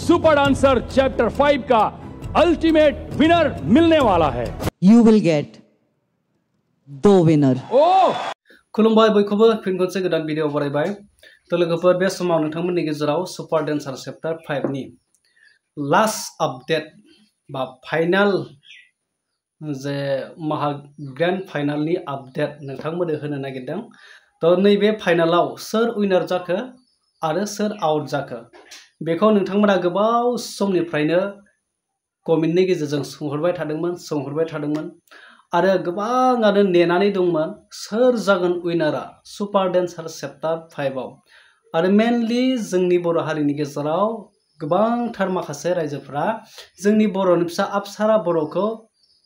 Super dancer chapter 5 का ultimate winner मिलने वाला है। You will get the winner. खुलुमबाय बयखौबो फिन खनसे गोदान भिडिअ बरायबाय। तो लोगोफोर बे समाव नोंथांमोननि गेजेराव सुपर डांसर चैप्टर 5 नि लास्ट आपडेट बा फाइनल जे महा ग्रैंड फाइनल नि आपडेट नोंथांमोननो होनो नागिरदों। तो नैबे फाइनलाव सोर विनार जाखो आरो सोर आउट जाखो बेखौ नोंथांमोना गोबाव समनिफ्रायनो कमेन्टनि गेजेरजों सोंहरबाय थादोंमोन आरो गोबाङानो नेनानै दंमोन सोर जागोन विनारा सुपर डांसर चैप्टर 5 आव। आरो मेनलि जोंनि बर' हारिनि गेजेराव गोबांथार माखासे रायजोफोरा जोंनि बर'नि फिसा अप्सरा बर'खौ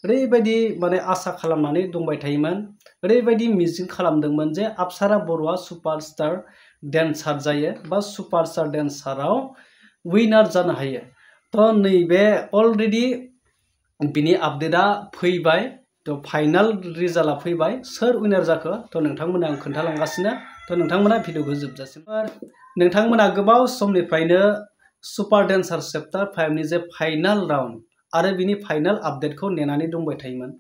ओरैबायदि माने आसा खालामनानै दंबाय थायोमोन, ओरैबायदि मिजिं खालामदोंमोन जे अप्सरा बर'आ सुपारस्टार डांसार जायो बा सुपारस्टार डांसाराव विनार जानो हायो। तो नैबे अलरेडी बिनि आपडेटआ फैबाय। तो फाइनल रिजाल्टआ फैबाय सोर विनार जाखो तो नोंथांमोना आं खोन्थालांगासिनो। तो नोंथांमोना भिडिअखौ जोबजासिम नोंथांमोना गोबाव समनिफ्रायनो सुपर डांसर चैप्टर 5 नि जे फाइनल राउंड आरो बिनि फाइनल आपडेटखौ नेनानै दंबाय थायोमोन।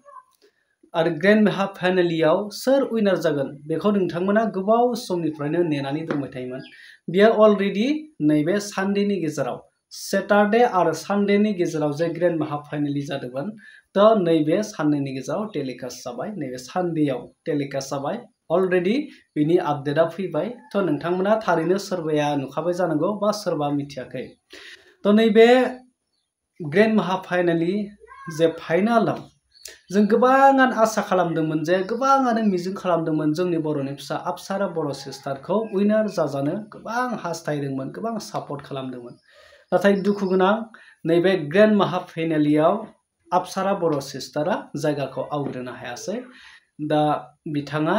आरो ग्रैंड फाइनालियाव सोर विनार जागोन बेखौ नोंथांमोना गोबाव समनिफ्रायनो नेनानै दंबाय थायोमोन। बियो अलरेडी नैबे सानडेनि गेजेराव सैटरडे आरो सानडेनि गेजेराव जे ग्रैंड फाइनालि जादोंमोन। तो नैबे साननैनि गेजेराव टेलिकास्ट जाबाय, नैबे सानडेयाव टेलिकास्ट जाबाय। अलरेडी बिनि आपडेटआ फैबाय। तो नोंथांमोना थारैनो सोरबाया नुखाबाय जानांगौ बा सोरबा मिथियाखै। तो नैबे ग्रैंड फाइनालि जे फाइनालाव जों गोबाङानो आसा खालामदोंमोन जे गोबाङानो मिजिं खालामदोंमोन जोंनि बर'नि फिसा अप्सरा बर' सिस्टारखौ विनार जाजानो गोबां हास्थायदोंमोन, गोबां सापर्ट खालामदोंमोन। नाथाय दुखु गोनां नैबे ग्रैंड फाइनालियाव अप्सरा बर' सिस्टारा जायगाखौ आवग्रिनो हायासै। दा बिथाङा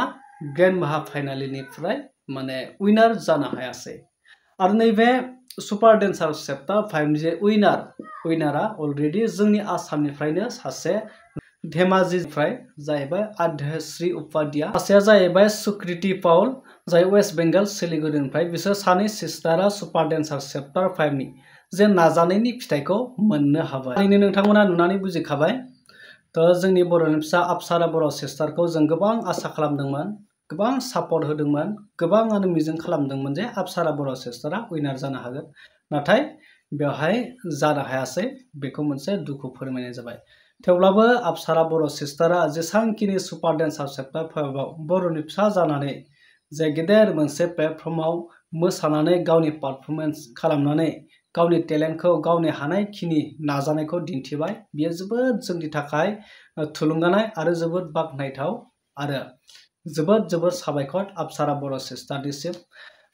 ग्रैंड फाइनालिनिफ्राय माने विनार जानो हायासै। आरो नैबे सुपर डांसर चैप्टर 5 नि जे विनारा अलरेडी जोंनि आसामनिफ्रायनो सासे धेमाजिनिफ्राय जाहैबाय आध्यश्री उपाध्याय, सासेया जाहैबाय सुकृति पाउल जाय वेस्ट बेंगल सिलिगुरिनिफ्राय। बिसोर सानै सिस्टारा सुपर डांसर चैप्टर 5 नि जे नाजानायनि फिथाइखौ मोननो हाबाय। थारैनो नोंथांमोना नुनानै बुजिखाबाय। तो जोंनि बर'नि फिसा अप्सरा बर' सिस्टारखौ जों गोबां आसा खालामदोंमोन, गोबां सापर्ट होदोंमोन, गोबाङानो मिजिं खालामदोंमोन जे अप्सरा बर' सिस्टारा विनार जानो हागोन। नाथाय बेवहाय जानो हायासै। बेखौ मोनसे दुखु फोरमायनाय जाबाय। थेवब्लाबो अप्सरा बर' सिस्टारा जेसांखिनि सुपर डांसर चैप्टर 5 आव बर'नि फिसा जानानै जे गेदेर मोनसे प्लेटफर्माव मोसानानै गावनि पारफरमेन्स खालामनानै गावनि टेलेन्टखौ गावनि हानायखिनि नाजानायखौ दिन्थिबाय। बियो जोबोद जोंनि थाखाय थुलुंगानाय आरो जोबोद बाख्नायथाव आरो जोबोद साबायखर अप्सरा बर' सिस्टारनिसिम।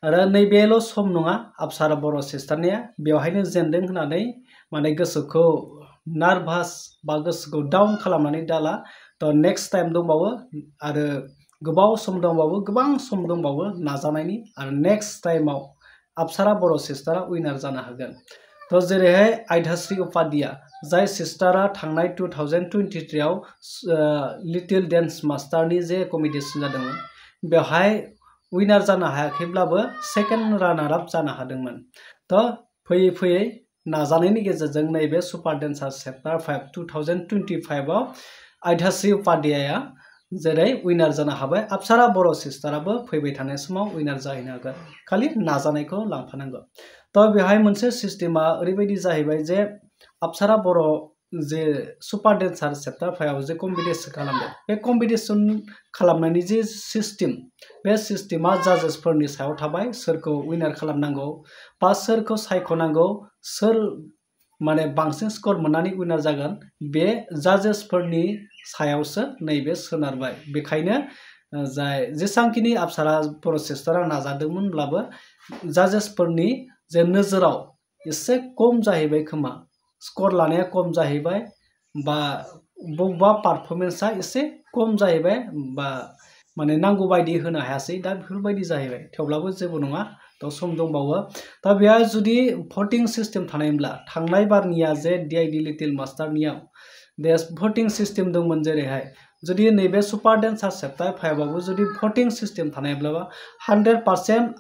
आरो नैबेल' सम नङा अप्सरा बर' सिस्टारनिया बेवहायनो जेनदों होननानै माने गोसोखौ नार्भास बा गोसोखौ डाउन खालामनानै दाला। तो नेक्स्ट टाइम दंबावो आरो गोबाव सम दंबावो, गोबां सम दंबावो नाजानायनि। आरो नेक्स्ट टाइमाव अप्सरा बर' सिस्टारा विनार जानो हागोन। तो जेरैहाय आध्यश्री उपाध्याय जाय सिस्टारा थांनाय 2023 आव लिटिल डांस मास्टारनि जे कम्पिटिशन जादोंमोन बेवहाय विनार जानो हायाखैब्लाबो सेकेंड रानार अप जानो हादोंमोन। तो फैयै फैयै नाजानायनि गेजेरजों नैबे सुपर डांसर चैप्टर 5 2025 आव आध्यश्री उपाध्याया जेरै विनार जानो हाबाय, अप्सरा बर' सिस्टाराबो फैबाय थानाय समाव विनार जाहैनो हागोन। खालि नाजानायखौ लांफानांगौ। तो बेवहाय मोनसे सिस्टेमा ओरैबायदि जाहैबाय जे अप्सरा बर' जे सुपर डांसर चैप्टर 5 आव जे कम्पिटिशन खालामदों बे कम्पिटिशन खालामनायनि जे सिस्टेम बे सिस्टेमा जाजेसफोरनि सायाव थाबाय। सोरखौ विनार खालामनांगौ बा सोरखौ सायख'नांगौ, सोर माने बांसिन स्कर मोननानै विनार जागोन बे जाजेसफोरनि सायावसो नैबे सोनारबाय। बेखायनो जाय जेसांखिनि अप्सरा बर' सिस्टारा नाजादोंमोनब्लाबो जाजेसफोरनि जे नोजोराव एसे खम जाहैबाय खोमा, स्कर लानाया खम जाहैबाय बा बबेबा पारफरमेन्सआ एसे खम जाहैबाय बा माने नांगौ बायदि होनो हायासै। दा बेफोरबायदि जाहैबाय। थेवब्लाबो जेबो नङा। तो सम दंबावो। दा बेहा जुदि भटिं सिस्टेम थानायमोनब्ला थांनाय बारनिया जे DID लिटिल मास्टारनियाव बे भटिं सिस्टेम दंमोन जेरैहाय जुदि नैबे सुपर डांसर चैप्टर 5 आवबो जुदि भटिं सिस्टेम थानायब्ला 100%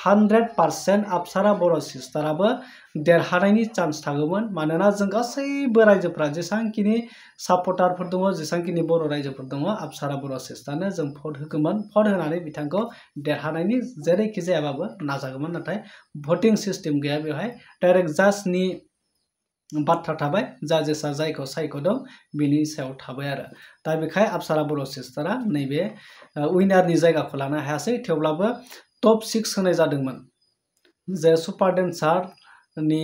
100% अप्सरा बर' सिस्टाराबो देरहानायनि चान्स थागौमोन मानोना जों गासैबो रायजोफ्रा जेसांखिनि सापर्टारफोर दङ जेसांखिनि बर' रायजोफोर दङ अप्सरा बर' सिस्टारनो जों भट होगौमोन भट होनानै बिथांखौ देरहानायनि जेरैखि जायाबाबो नाजागौमोन नाथाय भटिं सिस्टेम गैया बेवहाय डाइरेक्ट जाजनि बाथ्रा थाबाय जाजेसा जायखौ सायख'दों बिनि सायाव थाबाय आरो दा बेखाय अप्सरा बर' सिस्टारा नैबे उइनारनि जायगाखौ लानो हायासै थेवब्लाबो टप 6 होनाय जादोंमोन जे सुपार डेन्सारनि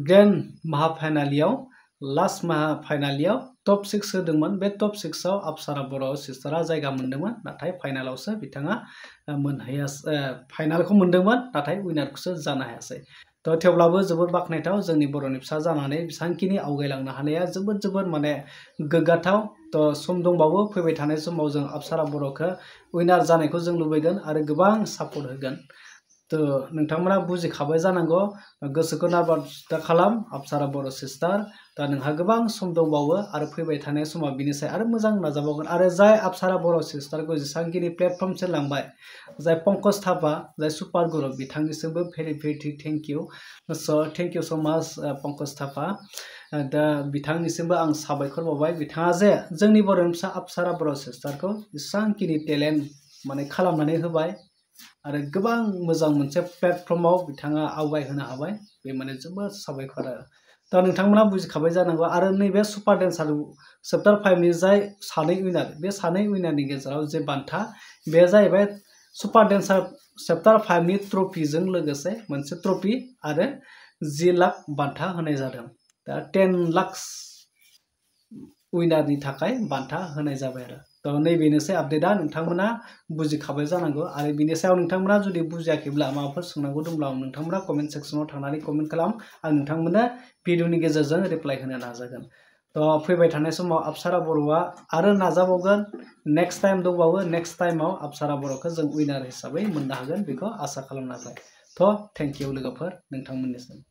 ग्रेन्ड महाफाइनालियाव लास्ट महाफाइनालियाव टप 6 होदोंमोन बे टप 6 आव अप्सरा बर' सिस्टारा जायगा मोन्दोंमोन नाथाय फाइनालावसो बिथाङा मोनहैयासै फाइनालखौ मोन्दोंमोन नाथाय उइनारखौसो जानो हायासै थ' थेवब्लाबो जोबोद बाख्नायथाव जोंनि बर'नि फिसा जानानै बेसांखिनि आवगायलांनो हानाया जोबोद माने गोग्गाथाव थ' सम दंबावो फैबाय थानाय समाव जों अप्सरा बर'खौ उइनार जानायखौ जों लुबैगोन आरो गोबां सापर्ट होगोन थ' नोंथांमोना बुजिखाबाय जानांगौ गोसोखौ नारभास दा खालाम अप्सरा बर' सिस्टार दा नोंहा गोबां सम दंबावो आरो फैबाय थानाय समाव बिनिसाय आरो मोजां नाजाबावगोन आरो जाय अप्सरा बर' सिस्टारखौ जेसांखिनि प्लेटफर्मसिम लांबाय जाय पंकज थापा जाय super Guru बिथांनिसिमबो very thank you स' माच पंकज थापा दा बिथांनिसिमबो आं साबायखर बावबाय बिथाङा जे जोंनि बर'नि फिसा अप्सरा बर' सिस्टारखौ जेसांखिनि टेलेन्ट माने खालामनानै होबाय आरो गोबां मोजां मोनसे प्लेटफर्माव बिथाङा आवगायहोनो हाबाय बे माने जोबोद साबायखर आरो दा नोंथांमोना बुजिखाबाय जानांगौ आरो नैबे सुपार डेन्सार चैप्टार 5 नि जाय सानै उइनार बे सानै उइनारनि गेजेराव जे बान्था बे जाहैबाय सुपार डेन्सार चैप्टार 5 नि ट्रफिजों लोगोसे मोनसे ट्रफि आरो 10 लाख बान्था होनाय जादों दा 10 लाख उइनारनि थाखाय बान्था होनाय जाबाय आरो थ' नैबेनोसै आपडेटआ नोंथांमोना बुजिखाबाय जानांगौ आरो बिनि सायाव नोंथांमोना जुदि बुजियाखैब्ला माबाफोर सोंनांगौ दंब्ला नोंथांमोना कमेन्ट सेक्सनाव थांनानै कमेन्ट खालाम आं नोंथांमोननो भिडिअनि गेजेरजों रिप्लाइ होनो नाजागोन थ' फैबाय थानाय समाव अप्सरा बर'आ आरो नाजाबावगोन नेक्स्ट टाइम दंबावो नेक्स्ट टाइमाव अप्सरा बर'खौ जों उइनार हिसाबै मोननो हागोन बेखौ आसा खालामनाय थ' थेंक इउ लोगोफोर नोंथांमोननिसिम